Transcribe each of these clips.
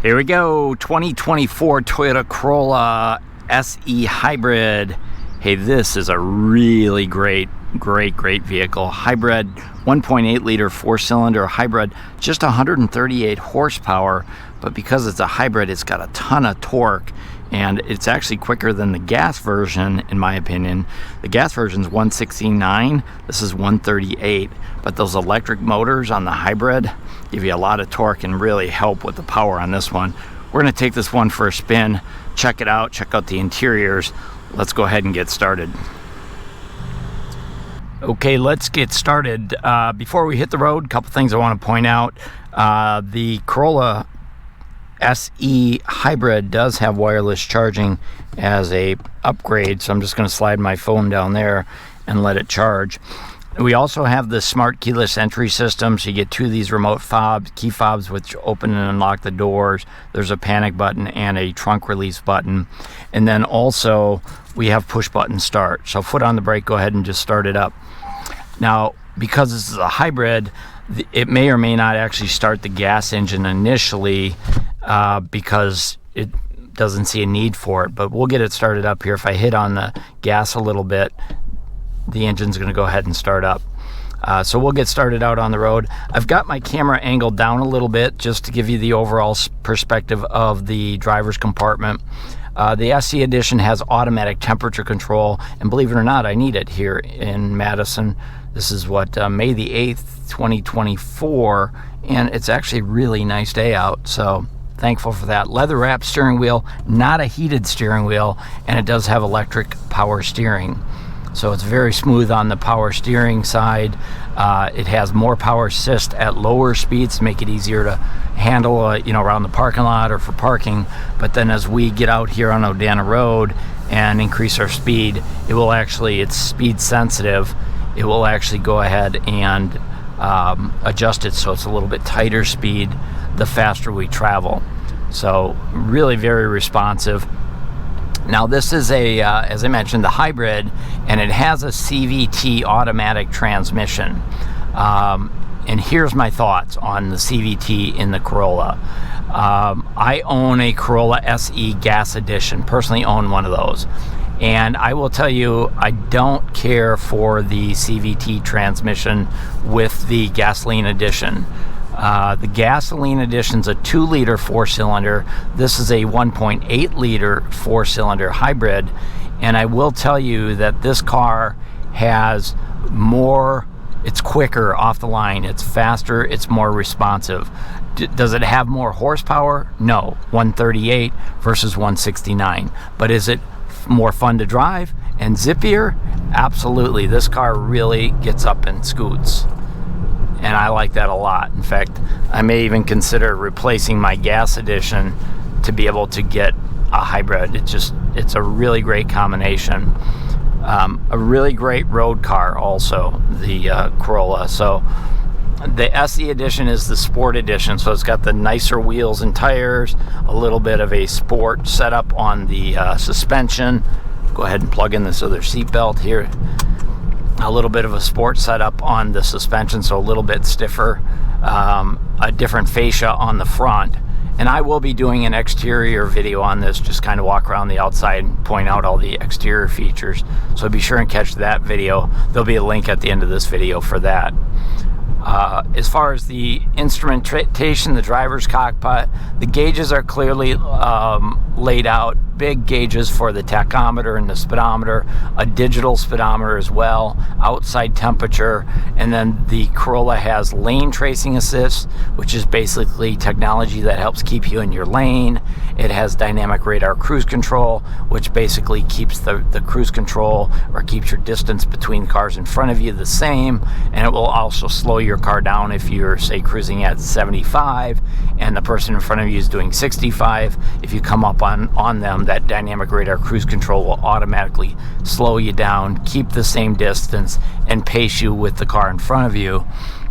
Here we go, 2024 Toyota Corolla SE Hybrid. Hey, this is a really great vehicle. Hybrid, 1.8 liter 4-cylinder hybrid, just 138 horsepower, but because it's a hybrid, it's got a ton of torque, and it's actually quicker than the gas version, in my opinion. The gas version is 169, this is 138, but those electric motors on the hybrid give you a lot of torque and really help with the power on this one. We're going to take this one for a spin, check it out, check out the interiors. Let's go ahead and get started. Okay, let's get started. Before we hit the road, a couple things I want to point out. The Corolla SE Hybrid does have wireless charging as a upgrade, so I'm just going to slide my phone down there and let it charge. We also have the smart keyless entry system, so you get two of these remote key fobs which open and unlock the doors. There's a panic button and a trunk release button, and then also we have push button start, so foot on the brake, go ahead and just start it up. Now, because this is a hybrid, it may or may not actually start the gas engine initially because it doesn't see a need for it, but we'll get it started up here. If I hit on the gas a little bit, the engine's going to go ahead and start up. So we'll get started out on the road. I've got my camera angled down a little bit just to give you the overall perspective of the driver's compartment. The SE Edition has automatic temperature control, and believe it or not, I need it here in Madison. This is May the 8th, 2024, and it's actually a really nice day out, so thankful for that. Leather wrapped steering wheel, not a heated steering wheel, and it does have electric power steering. So it's very smooth on the power steering side. It has more power assist at lower speeds to make it easier to handle, around the parking lot or for parking. But then as we get out here on Odana Road and increase our speed, it's speed sensitive. It will actually go ahead and adjust it so it's a little bit tighter speed the faster we travel. So really very responsive. Now this is as I mentioned, the hybrid, and it has a CVT automatic transmission. And here's my thoughts on the CVT in the Corolla. I own a Corolla SE Gas Edition, personally own one of those. And I will tell you, I don't care for the CVT transmission with the gasoline edition. The gasoline edition's a 2-liter 4-cylinder. This is a 1.8 liter 4-cylinder hybrid, and I will tell you that this car has more. It's quicker off the line, it's faster, it's more responsive. Does it have more horsepower? No, 138 versus 169. But is it more fun to drive and zippier? Absolutely. This car really gets up and scoots, and I like that a lot. In fact, I may even consider replacing my gas edition to be able to get a hybrid. It's a really great combination. A really great road car also, the Corolla. So the SE Edition is the Sport Edition, so it's got the nicer wheels and tires, a little bit of a sport setup on the suspension. Go ahead and plug in this other seat belt here. A little bit of a sport setup on the suspension, so a little bit stiffer, a different fascia on the front. And I will be doing an exterior video on this, just kind of walk around the outside and point out all the exterior features. So be sure and catch that video. There'll be a link at the end of this video for that. As far as the instrumentation, the driver's cockpit, the gauges are clearly laid out. Big gauges for the tachometer and the speedometer, a digital speedometer as well, outside temperature, and then the Corolla has lane tracing assist, which is basically technology that helps keep you in your lane. It has dynamic radar cruise control, which basically keeps the cruise control or keeps your distance between cars in front of you the same, and it will also slow your car down if you're, say, cruising at 75 and the person in front of you is doing 65. If you come up on them, that dynamic radar cruise control will automatically slow you down, keep the same distance, and pace you with the car in front of you.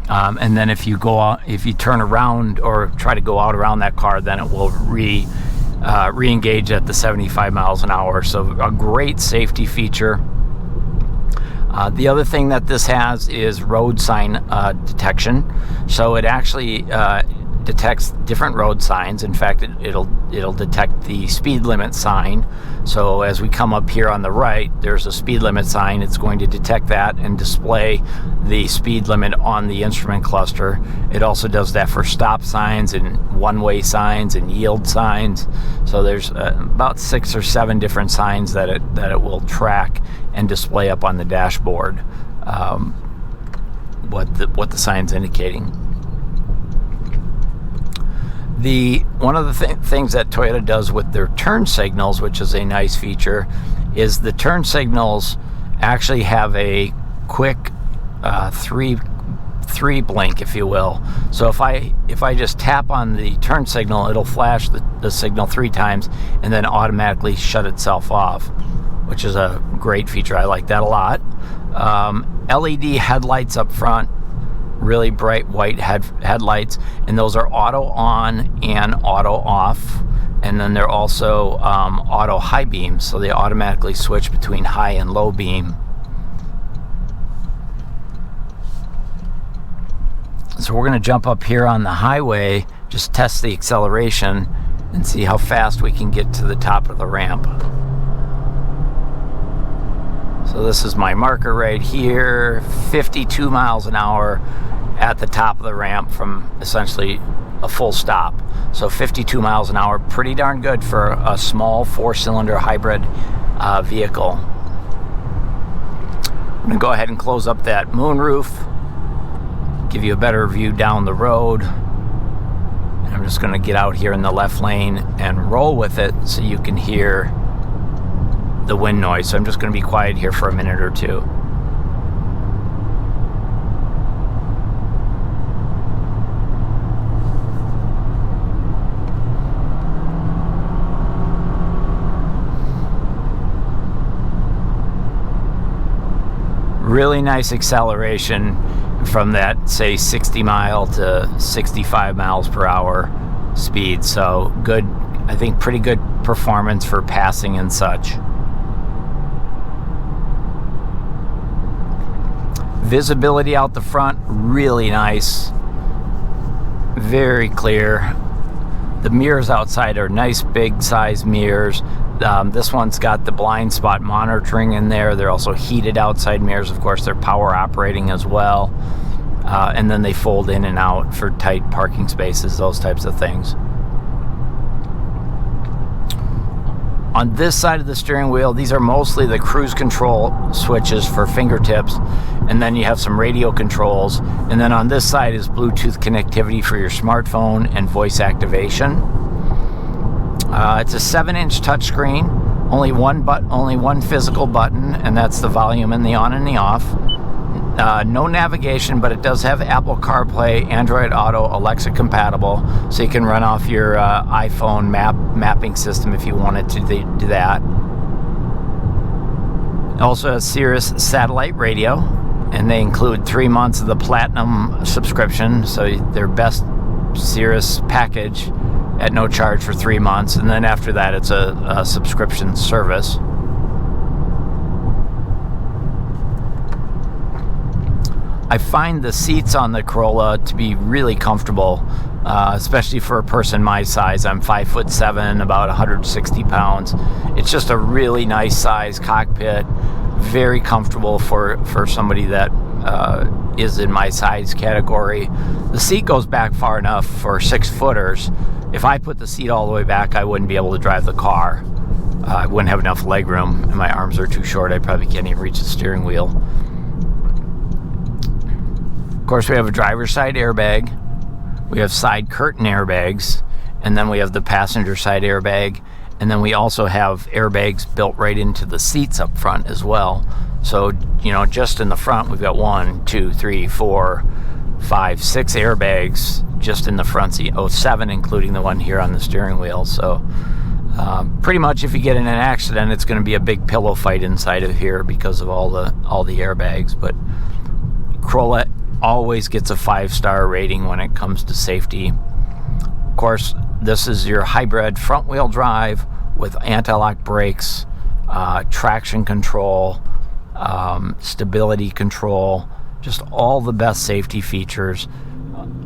And then if you turn around or try to go out around that car, then it will re-engage at the 75 miles an hour. So a great safety feature. The other thing that this has is road sign detection. So it actually detects different road signs. In fact, it'll detect the speed limit sign. So as we come up here on the right, there's a speed limit sign. It's going to detect that and display the speed limit on the instrument cluster. It also does that for stop signs and one-way signs and yield signs. So there's about 6 or 7 different signs that it will track and display up on the dashboard. What the sign's indicating. One of the things that Toyota does with their turn signals, which is a nice feature, is the turn signals actually have a quick three blink, if you will. So if I just tap on the turn signal, it'll flash the signal 3 times and then automatically shut itself off, which is a great feature. I like that a lot. LED headlights up front, really bright white headlights, and those are auto on and auto off. And then they're also auto high beam, so they automatically switch between high and low beam. So we're going to jump up here on the highway, just test the acceleration and see how fast we can get to the top of the ramp. So this is my marker right here, 52 miles an hour at the top of the ramp from essentially a full stop. So 52 miles an hour, pretty darn good for a small 4-cylinder hybrid vehicle. I'm going to go ahead and close up that moonroof, give you a better view down the road. And I'm just going to get out here in the left lane and roll with it so you can hear the wind noise. So I'm just going to be quiet here for a minute or two. Really nice acceleration from that, say, 60 mile to 65 miles per hour speed. So good, I think pretty good performance for passing and such. Visibility out the front, really nice, very clear. The mirrors outside are nice big size mirrors. This one's got the blind spot monitoring in there. They're also heated outside mirrors. Of course, they're power operating as well. And then they fold in and out for tight parking spaces, those types of things. On this side of the steering wheel, these are mostly the cruise control switches for fingertips, and then you have some radio controls. And then on this side is Bluetooth connectivity for your smartphone and voice activation. It's a 7-inch touchscreen, only one physical button, and that's the volume and the on and the off. No navigation, but it does have Apple CarPlay, Android Auto, Alexa compatible, so you can run off your iPhone mapping system if you wanted to do that. It also has Sirius satellite radio, and they include 3 months of the Platinum subscription, so their best Sirius package at no charge for 3 months, and then after that it's a subscription service. I find the seats on the Corolla to be really comfortable, especially for a person my size. I'm 5'7", about 160 pounds. It's just a really nice size cockpit, very comfortable for somebody that is in my size category. The seat goes back far enough for 6-footers. If I put the seat all the way back, I wouldn't be able to drive the car. I wouldn't have enough leg room, and my arms are too short. I probably can't even reach the steering wheel. Of course, we have a driver's side airbag, we have side curtain airbags, and then we have the passenger side airbag, and then we also have airbags built right into the seats up front as well. So, just in the front, we've got 1, 2, 3, 4, 5, 6 airbags just in the front seat. 7, including the one here on the steering wheel. So, pretty much if you get in an accident, it's going to be a big pillow fight inside of here because of all the airbags. But Corolla always gets a 5-star rating when it comes to safety. Of course, this is your hybrid front-wheel drive with anti-lock brakes, traction control, stability control, just all the best safety features.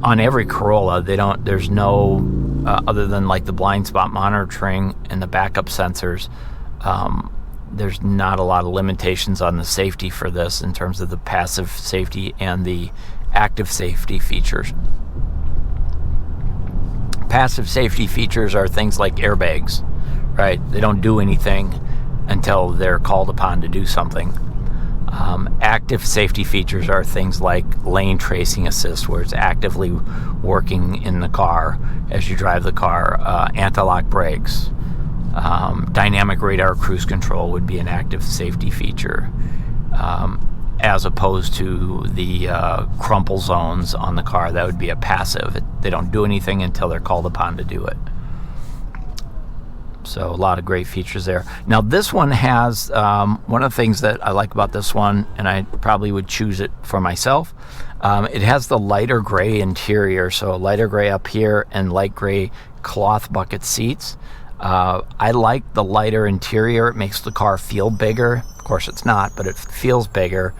on every Corolla, there's no, other than like the blind spot monitoring and the backup sensors, there's not a lot of limitations on the safety for this in terms of the passive safety and the active safety features. Passive safety features are things like airbags, right? They don't do anything until they're called upon to do something. Active safety features are things like lane tracing assist, where it's actively working in the car as you drive the car. Anti-lock brakes. Dynamic radar cruise control would be an active safety feature, as opposed to the crumple zones on the car. That would be a passive. They don't do anything until they're called upon to do it. So a lot of great features there. Now this one has, one of the things that I like about this one, and I probably would choose it for myself, it has the lighter gray interior. So lighter gray up here and light gray cloth bucket seats. I like the lighter interior. It makes the car feel bigger. Of course it's not, but it feels bigger,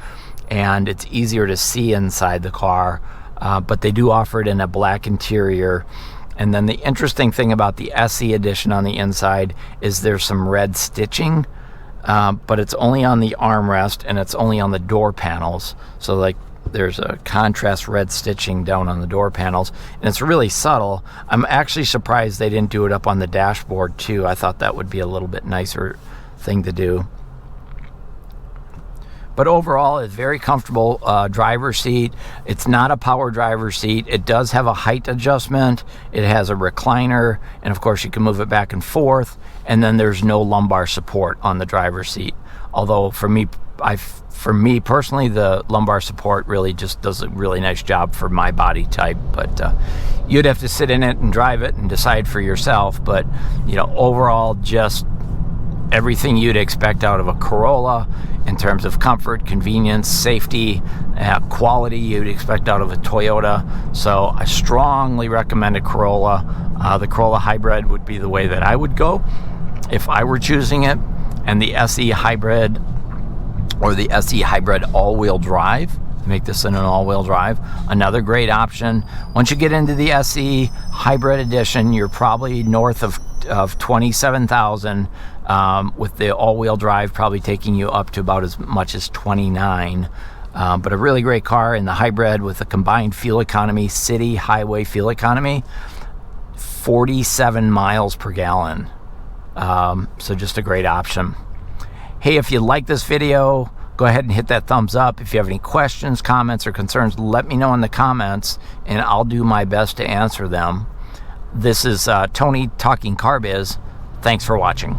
and it's easier to see inside the car. But they do offer it in a black interior. And then the interesting thing about the SE edition on the inside is there's some red stitching, but it's only on the armrest and it's only on the door panels. So like there's a contrast red stitching down on the door panels, and it's really subtle. I'm actually surprised they didn't do it up on the dashboard too. I thought that would be a little bit nicer thing to do. But overall, it's very comfortable driver's seat. It's not a power driver's seat. It does have a height adjustment. It has a recliner, and of course you can move it back and forth. And then there's no lumbar support on the driver's seat. Although for me personally, the lumbar support really just does a really nice job for my body type. But you'd have to sit in it and drive it and decide for yourself. But overall, just everything you'd expect out of a Corolla in terms of comfort, convenience, safety, quality you'd expect out of a Toyota. So I strongly recommend a Corolla. The Corolla Hybrid would be the way that I would go if I were choosing it. And the SE Hybrid, or the SE Hybrid all-wheel drive, make this in an all-wheel drive, another great option. Once you get into the SE Hybrid Edition, you're probably north of 27,000, with the all-wheel drive probably taking you up to about as much as 29. But a really great car in the hybrid with a combined fuel economy, city highway fuel economy, 47 miles per gallon. So just a great option. Hey, if you like this video, go ahead and hit that thumbs up. If you have any questions, comments, or concerns, let me know in the comments, and I'll do my best to answer them. This is Tony talking Car Biz. Thanks for watching.